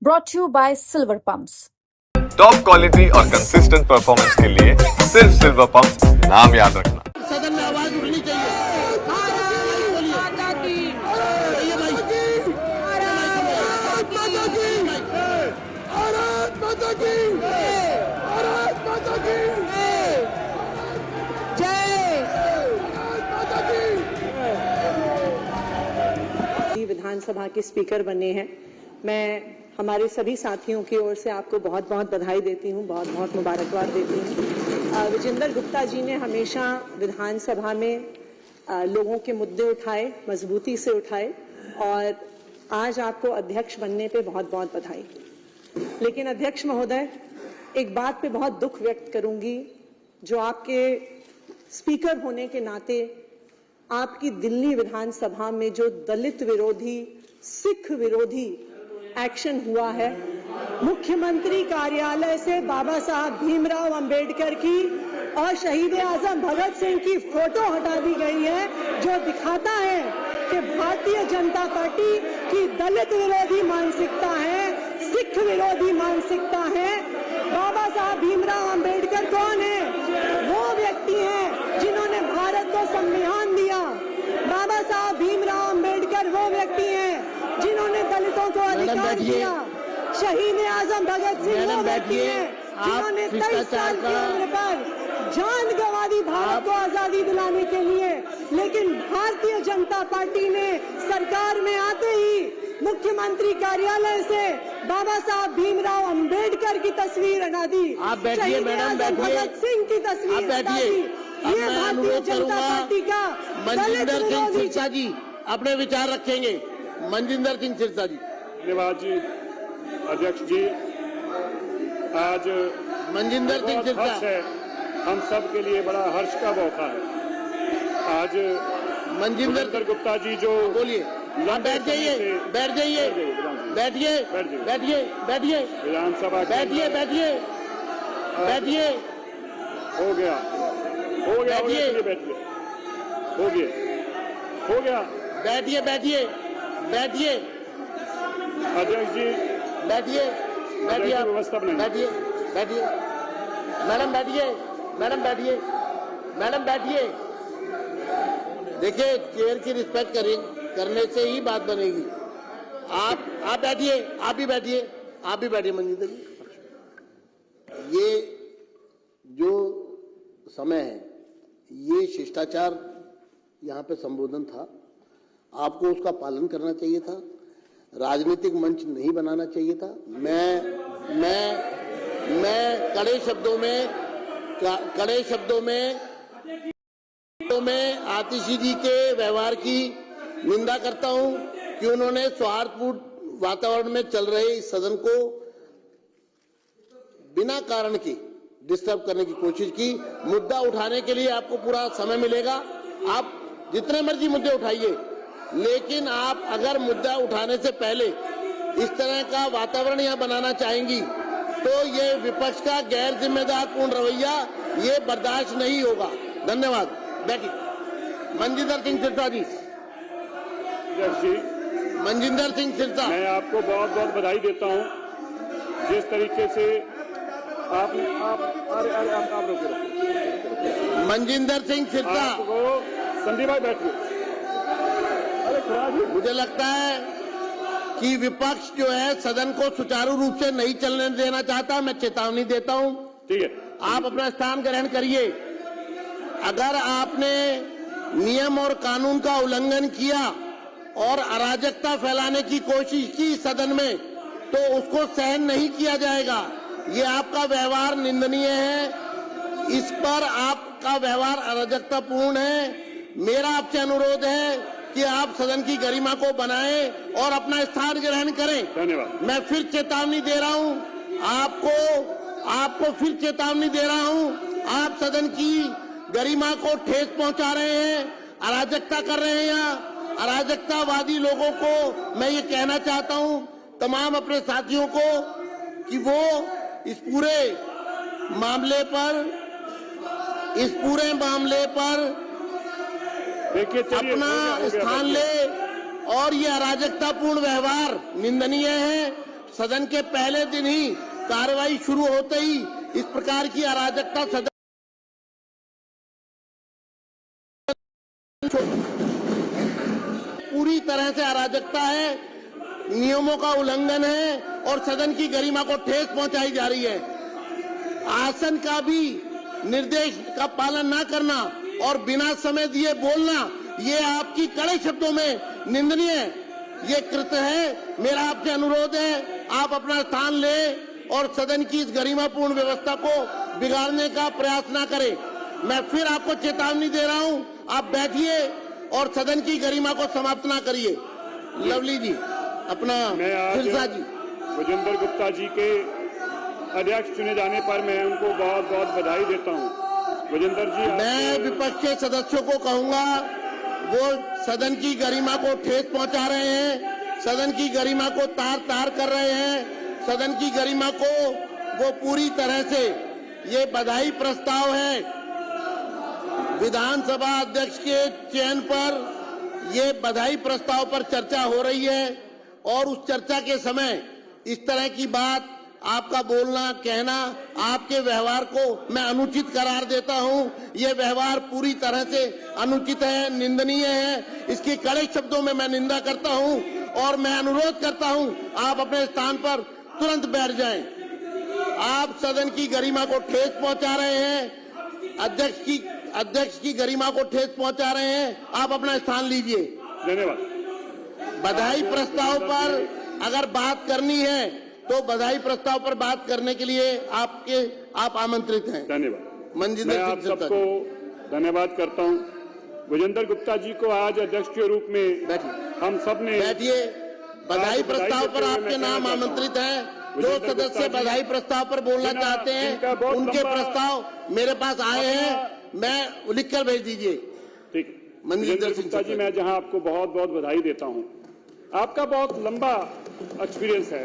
brought to you by Silver Pumps. Top quality और consistent performance के लिए सिर्फ सिल्वर पंप्स नाम याद रखना। सदन में आवाज उठनी चाहिए। विधानसभा के स्पीकर बने हैं। मैं हमारे सभी साथियों की ओर से आपको बहुत बहुत बधाई देती हूँ, बहुत बहुत मुबारकबाद देती हूँ। विजेंद्र गुप्ता जी ने हमेशा विधानसभा में लोगों के मुद्दे उठाए, मजबूती से उठाए, और आज आपको अध्यक्ष बनने पे बहुत बहुत बधाई। लेकिन अध्यक्ष महोदय, एक बात पे बहुत दुख व्यक्त करूंगी, जो आपके स्पीकर होने के नाते आपकी दिल्ली विधानसभा में जो दलित विरोधी, सिख विरोधी एक्शन हुआ है, मुख्यमंत्री कार्यालय से बाबा साहब भीमराव अंबेडकर की और शहीद आजम भगत सिंह की फोटो हटा दी गई है, जो दिखाता है कि भारतीय जनता पार्टी की दलित विरोधी मानसिकता है, सिख विरोधी मानसिकता है। बाबा साहब भीमराव अंबेडकर कौन है? वो व्यक्ति हैं जिन्होंने भारत को संविधान दिया। बाबा साहब भीमराव अंबेडकर वो व्यक्ति हैं जिन्होंने दलितों को अधिकार दिया। शहीद आजम भगत सिंह वो व्यक्ति हैं जिन्होंने 23 साल की उम्र पर जान गंवा दी भारत को आजादी दिलाने के लिए। लेकिन भारतीय जनता पार्टी ने सरकार में आते ही मुख्यमंत्री कार्यालय से बाबा साहब भीमराव अंबेडकर की तस्वीर हटा दी। आप बैठिए मैडम, बैठिए। भगत सिंह की तस्वीर हटा दी। ये भारतीय जनता पार्टी का मनजिंदर सिंह सिरसा जी अपने विचार रखेंगे। मनजिंदर सिंह सिरसा जी। धन्यवाद जी अध्यक्ष जी। आज मनजिंदर सिंह सिरसा है, हम सब के लिए बड़ा हर्ष का मौका है। आज मनजिंदर गुप्ता जी जो बोलिए, बैठ जाइए, बैठ जाइए, बैठिए, बैठिए, बैठिए, विधानसभा बैठिए, बैठिए, बैठिए, हो गया, हो गया, बैठिए, बैठिए, हो गया, हो गया, बैठिए, बैठिए, बैठिए, अध्यक्ष जी बैठिए, बैठिए, व्यवस्था बनाइए। बैठिए, बैठिए, मैडम बैठिए, मैडम बैठिए, मैडम बैठिए। देखिए, चेयर की रिस्पेक्ट करने से ही बात बनेगी। आप बैठिए, आप भी बैठिए, आप भी बैठिए मनजिंदर जी। ये जो समय है, ये शिष्टाचार यहाँ पे संबोधन था, आपको उसका पालन करना चाहिए था, राजनीतिक मंच नहीं बनाना चाहिए था। मैं कड़े शब्दों में आतिशी जी के व्यवहार की निंदा करता हूं कि उन्होंने सौहार्दपूर्ण वातावरण में चल रहे इस सदन को बिना कारण के डिस्टर्ब करने की कोशिश की। मुद्दा उठाने के लिए आपको पूरा समय मिलेगा, आप जितने मर्जी मुद्दे उठाइए, लेकिन आप अगर मुद्दा उठाने से पहले इस तरह का वातावरण यहाँ बनाना चाहेंगी तो ये विपक्ष का गैर जिम्मेदार पूर्ण रवैया ये बर्दाश्त नहीं होगा। धन्यवाद। बैठिए। मनजिंदर सिंह सिरसा जी। मनजिंदर सिंह सिरसा। मैं आपको बहुत बहुत बधाई देता हूँ जिस तरीके से आपने आप रुके। मनजिंदर सिंह सिरसा। संदीप भाई बैठिए। मुझे लगता है कि विपक्ष जो है सदन को सुचारू रूप से नहीं चलने देना चाहता। मैं चेतावनी देता हूं। ठीक है, आप अपना स्थान ग्रहण करिए। अगर आपने नियम और कानून का उल्लंघन किया और अराजकता फैलाने की कोशिश की सदन में, तो उसको सहन नहीं किया जाएगा। ये आपका व्यवहार निंदनीय है, इस पर आपका व्यवहार अराजकतापूर्ण है। मेरा आपसे अनुरोध है कि आप सदन की गरिमा को बनाएं और अपना स्थान ग्रहण करें। धन्यवाद। मैं फिर चेतावनी दे रहा हूं आपको फिर चेतावनी दे रहा हूं। आप सदन की गरिमा को ठेस पहुंचा रहे हैं, अराजकता कर रहे हैं। यहाँ अराजकतावादी लोगों को मैं ये कहना चाहता हूं, तमाम अपने साथियों को, कि वो इस पूरे मामले पर अपना स्थान ले और ये अराजकतापूर्ण व्यवहार निंदनीय है। सदन के पहले दिन ही कार्रवाई शुरू होते ही इस प्रकार की अराजकता सदन पूरी तरह से अराजकता है, नियमों का उल्लंघन है और सदन की गरिमा को ठेस पहुंचाई जा रही है। आसन का भी निर्देश का पालन न करना और बिना समय दिए बोलना, ये आपकी कड़े शब्दों में निंदनीय है, ये कृत्य है। मेरा आपसे अनुरोध है, आप अपना स्थान लें और सदन की इस गरिमापूर्ण व्यवस्था को बिगाड़ने का प्रयास न करें। मैं फिर आपको चेतावनी दे रहा हूं, आप बैठिए और सदन की गरिमा को समाप्त ना करिए। लवली जी, अपना सिरसा जी, विजेंद्र गुप्ता जी के अध्यक्ष चुने जाने पर मैं उनको बहुत बहुत बधाई देता हूं। विजेंद्र जी, मैं विपक्ष के सदस्यों को कहूंगा, वो सदन की गरिमा को ठेस पहुंचा रहे हैं, सदन की गरिमा को तार तार कर रहे हैं, सदन की गरिमा को वो पूरी तरह से, ये बधाई प्रस्ताव है विधानसभा अध्यक्ष के चयन पर, ये बधाई प्रस्ताव पर चर्चा हो रही है और उस चर्चा के समय इस तरह की बात, आपका बोलना कहना, आपके व्यवहार को मैं अनुचित करार देता हूं। ये व्यवहार पूरी तरह से अनुचित है, निंदनीय है, इसकी कड़े शब्दों में मैं निंदा करता हूं और मैं अनुरोध करता हूं आप अपने स्थान पर तुरंत बैठ जाएं। आप सदन की गरिमा को ठेस पहुंचा रहे हैं, अध्यक्ष की गरिमा को ठेस पहुंचा रहे हैं, आप अपना स्थान लीजिए। धन्यवाद। बधाई प्रस्ताव पर अगर बात करनी है तो बधाई प्रस्ताव पर बात करने के लिए आप आमंत्रित हैं। धन्यवाद। मैं आप सबको धन्यवाद करता हूं। विजेंद्र गुप्ता जी को आज अध्यक्ष के रूप में हम सब ने, बैठिए, बधाई प्रस्ताव पर आपके नाम आमंत्रित हैं। जो सदस्य बधाई प्रस्ताव पर बोलना चाहते हैं उनके प्रस्ताव मेरे पास आए हैं, मैं लिखकर भेज दीजिए। ठीक। विजेंद्र गुप्ता जी, मैं जहां आपको बहुत बहुत बधाई देता हूं। आपका बहुत लंबा एक्सपीरियंस है,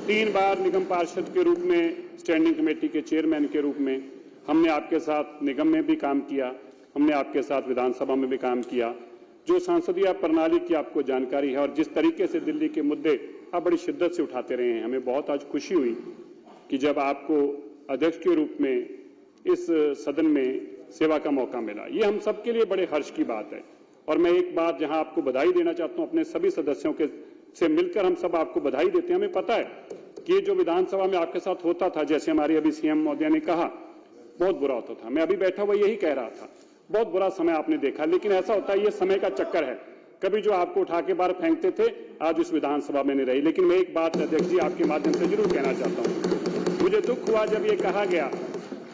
3 बार निगम पार्षद के रूप में, स्टैंडिंग कमेटी के चेयरमैन के रूप में हमने आपके साथ निगम में भी काम किया, हमने आपके साथ विधानसभा में भी काम किया। जो संसदीय प्रणाली की आपको जानकारी है और जिस तरीके से दिल्ली के मुद्दे आप बड़ी शिद्दत से उठाते रहे हैं, हमें बहुत आज खुशी हुई कि जब आपको अध्यक्ष के रूप में इस सदन में सेवा का मौका मिला। ये हम सबके लिए बड़े हर्ष की बात है। और मैं एक बात जहां आपको बधाई देना चाहता हूं, अपने सभी सदस्यों के से मिलकर हम सब आपको बधाई देते हैं। हमें पता है कि जो विधानसभा में आपके साथ होता था, जैसे हमारे अभी सीएम महोदय ने कहा, बहुत बुरा होता था। मैं अभी बैठा हुआ यही कह रहा था, बहुत बुरा समय आपने देखा। लेकिन ऐसा होता है, ये समय का चक्कर है, कभी जो आपको उठा के बाहर फेंकते थे, आज उस विधानसभा में नहीं रही। लेकिन मैं एक बात अध्यक्ष जी आपके माध्यम से जरूर कहना चाहता हूँ। मुझे दुख हुआ जब ये कहा गया,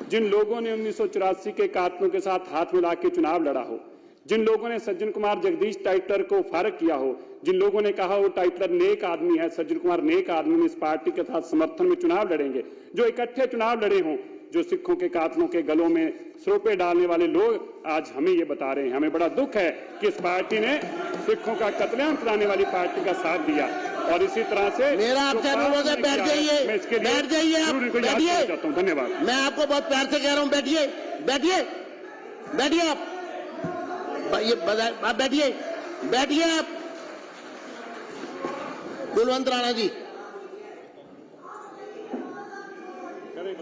जिन लोगों ने 1984 के कातलों के साथ हाथ मिला के चुनाव लड़ा हो, जिन लोगों ने सज्जन कुमार जगदीश टाइटलर को फारग किया हो, जिन लोगों ने कहा वो टाइटलर नेक आदमी है, सज्जन कुमार नेक आदमी, इस पार्टी के साथ समर्थन में चुनाव लड़ेंगे, जो इकट्ठे चुनाव लड़े हों, जो सिखों के कातलों के गलों में सरोपे डालने वाले लोग आज हमें ये बता रहे हैं। हमें बड़ा दुख है कि इस पार्टी ने सिखों का कत्लेआम कराने वाली पार्टी का साथ दिया। और इसी तरह से मेरा आपसे अनुरोध है, बैठ जाइए, बैठ जाइए, आप बैठिए। धन्यवाद। मैं आपको बहुत प्यार से कह रहा हूं, बैठिए, बैठिए, बैठिए, आप बैठिए, बैठिए आप। कुलवंत राणा जी,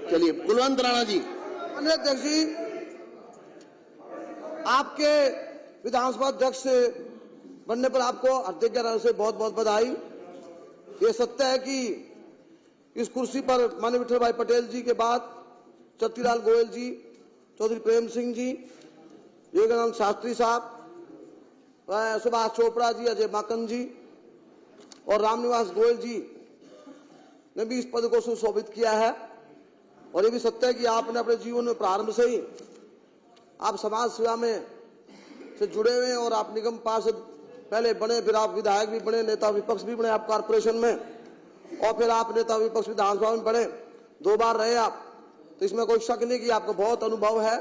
चलिए कुलवंत राणा जी। अध्यक्ष जी, आपके विधानसभा अध्यक्ष बनने पर आपको हार्दिक तरह से बहुत बहुत बधाई। ये सत्य है कि इस कुर्सी पर माननीय विठल भाई पटेल जी के बाद चतुरालाल गोयल जी, चौधरी प्रेम सिंह जी, योगानंद शास्त्री साहब, सुभाष चोपड़ा जी, अजय माकन जी और रामनिवास गोयल जी ने भी इस पद को सुशोभित किया है। और ये भी सत्य है कि आपने अपने जीवन में प्रारंभ से ही आप समाज सेवा में से जुड़े हुए हैं और आप निगम पार्षद पहले बने, फिर आप विधायक भी बने, नेता विपक्ष भी बने आप कारपोरेशन में, और फिर आप नेता विपक्ष विधानसभा में बने, 2 बार रहे आप। तो इसमें कोई शक नहीं कि आपको बहुत अनुभव है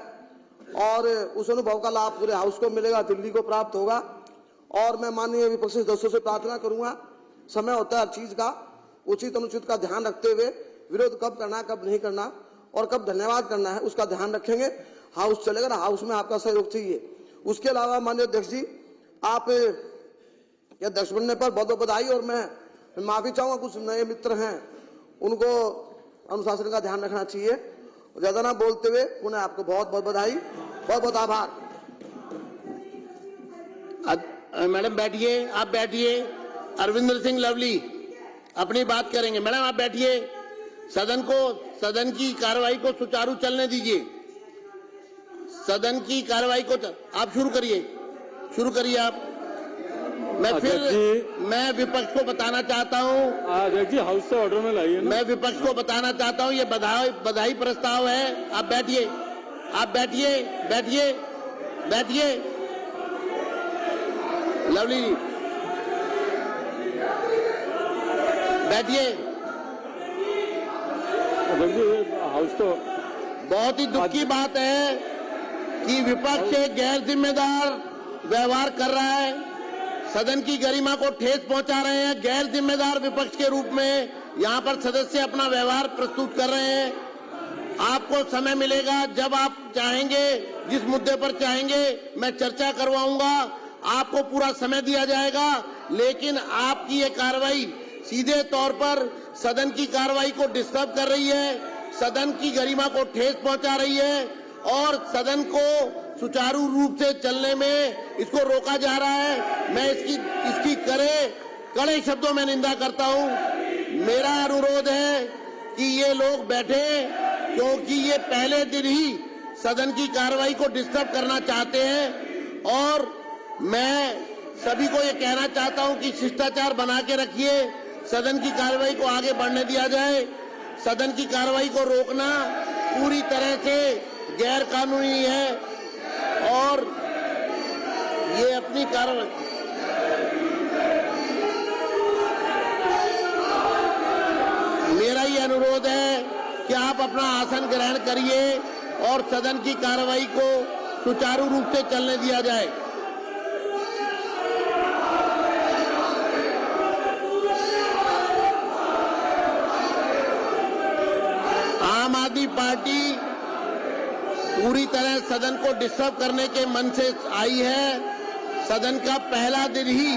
और उस अनुभव का लाभ पूरे हाउस को मिलेगा, दिल्ली को प्राप्त होगा। और मैं माननीय विपक्षी सदस्यों से प्रार्थना करूंगा, समय होता है हर चीज का, उचित अनुचित का ध्यान रखते हुए विरोध कब करना, कब नहीं करना और कब धन्यवाद करना है उसका ध्यान रखेंगे। हाउस चलेगा ना, हाउस में आपका सहयोग चाहिए। उसके अलावा माननीय अध्यक्ष जी, आप अध्यक्ष बनने पर बहुत बहुत बधाई। और मैं माफी चाहूंगा, कुछ नए मित्र हैं उनको अनुशासन का ध्यान रखना चाहिए। ज्यादा ना बोलते हुए पुनः आपको बहुत बहुत बधाई, बहुत बहुत आभार। मैडम बैठिए, आप बैठिए। अरविंदर सिंह लवली अपनी बात करेंगे। मैडम आप बैठिए। सदन की कार्रवाई को सुचारू चलने दीजिए। सदन की कार्रवाई को आप शुरू करिए आप। मैं विपक्ष को बताना चाहता हूँ, देखिए हाउस से ऑर्डर में लाइए ना। मैं विपक्ष को बताना चाहता हूँ ये बधाई प्रस्ताव है। आप बैठिए, बैठिए लवली जी, बैठिए। हाउस तो बहुत ही दुख की बात है कि विपक्ष एक गैर जिम्मेदार व्यवहार कर रहा है, सदन की गरिमा को ठेस पहुंचा रहे हैं। गैर जिम्मेदार विपक्ष के रूप में यहां पर सदस्य अपना व्यवहार प्रस्तुत कर रहे हैं। आपको समय मिलेगा, जब आप चाहेंगे, जिस मुद्दे पर चाहेंगे मैं चर्चा करवाऊंगा, आपको पूरा समय दिया जाएगा। लेकिन आपकी ये कार्रवाई सीधे तौर पर सदन की कार्रवाई को डिस्टर्ब कर रही है, सदन की गरिमा को ठेस पहुंचा रही है और सदन को सुचारू रूप से चलने में इसको रोका जा रहा है। मैं इसकी कड़े शब्दों में निंदा करता हूं। मेरा अनुरोध है कि ये लोग बैठे, क्योंकि ये पहले दिन ही सदन की कार्रवाई को डिस्टर्ब करना चाहते हैं। और मैं सभी को ये कहना चाहता हूं कि शिष्टाचार बना के रखिए, सदन की कार्रवाई को आगे बढ़ने दिया जाए। सदन की कार्रवाई को रोकना पूरी तरह से गैर कानूनी है और ये अपनी कार्रवाई मेरा ये अनुरोध है कि आप अपना आसन ग्रहण करिए और सदन की कार्रवाई को सुचारू रूप से चलने दिया जाए। आम आदमी पार्टी पूरी तरह सदन को डिस्टर्ब करने के मन से आई है। सदन का पहला दिन ही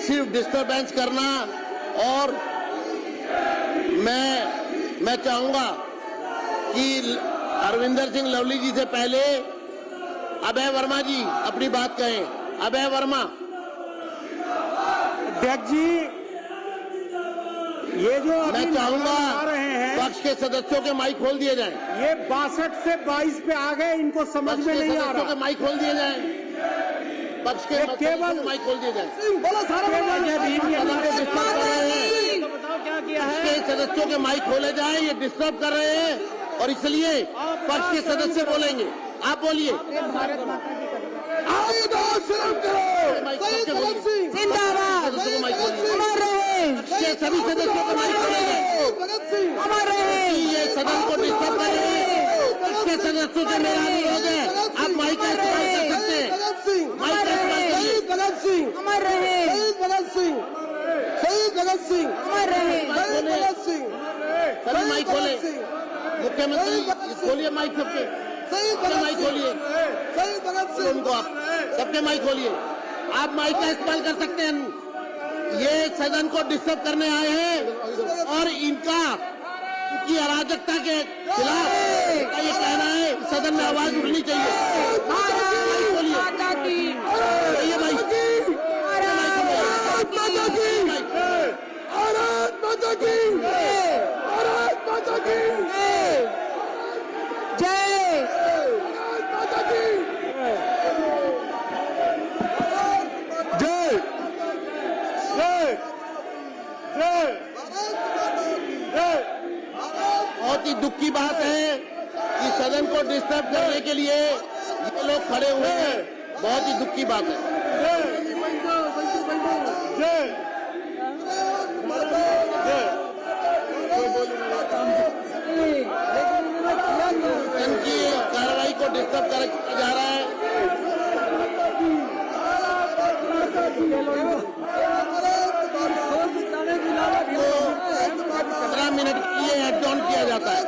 सिर्फ डिस्टर्बेंस करना। और मैं चाहूंगा कि अरविंदर सिंह लवली जी से पहले अभय वर्मा जी अपनी बात कहें। अभय वर्मा। अध्यक्ष जी, ये जो मैं चाहूंगा आ रहे हैं, पक्ष के सदस्यों के माइक खोल दिए जाएं। ये 62 से 22 पे आ गए, इनको समझ में नहीं आ रहा। के माइक खोल दिए जाएं। पक्ष के केवल माइक खोल दिए जाएं। बोलो सारा क्या किया है? के सदस्यों के माइक खोले जाएं, ये डिस्टर्ब कर रहे हैं और इसलिए पक्ष के सदस्य बोलेंगे। आप बोलिए। जिंदाबाद, अमर रहे, सभी सदस्यों को माइक खोले जाए। अमर रहे। ये सदन को डिस्टर्ब कर रहे हैं, इसके सदस्यों से मेरा अनुरोध है, आप माइक का इस्तेमाल कर सकते हैं। माइक का इस्तेमाल करिए। भगत सिंह, अमर रहे, शहीद भगत सिंह, शहीद भगत सिंह, अमर रहे। शहीद भगत सिंह, सभी माइक खोले। मुख्यमंत्री खोलिए माइक सबके, शहीद सबके भगत माइक सिंह, खोलिए। शहीद भगत सिंह। उनको आप सबके माइक खोलिए। आप माइक का इस्तेमाल कर सकते हैं। ये सदन को डिस्टर्ब करने आए हैं और इनकी अराजकता के खिलाफ ये कहना है सदन में आवाज उठनी चाहिए। माइक खोलिए। ये भाई बहुत ही दुख की बात है कि सदन को डिस्टर्ब करने के लिए ये लोग खड़े हुए हैं। बहुत ही दुख की बात है। सदन की कार्रवाई को डिस्टर्ब किया जा रहा है। 15 मिनट के लिए एडजॉर्न किया जाता है।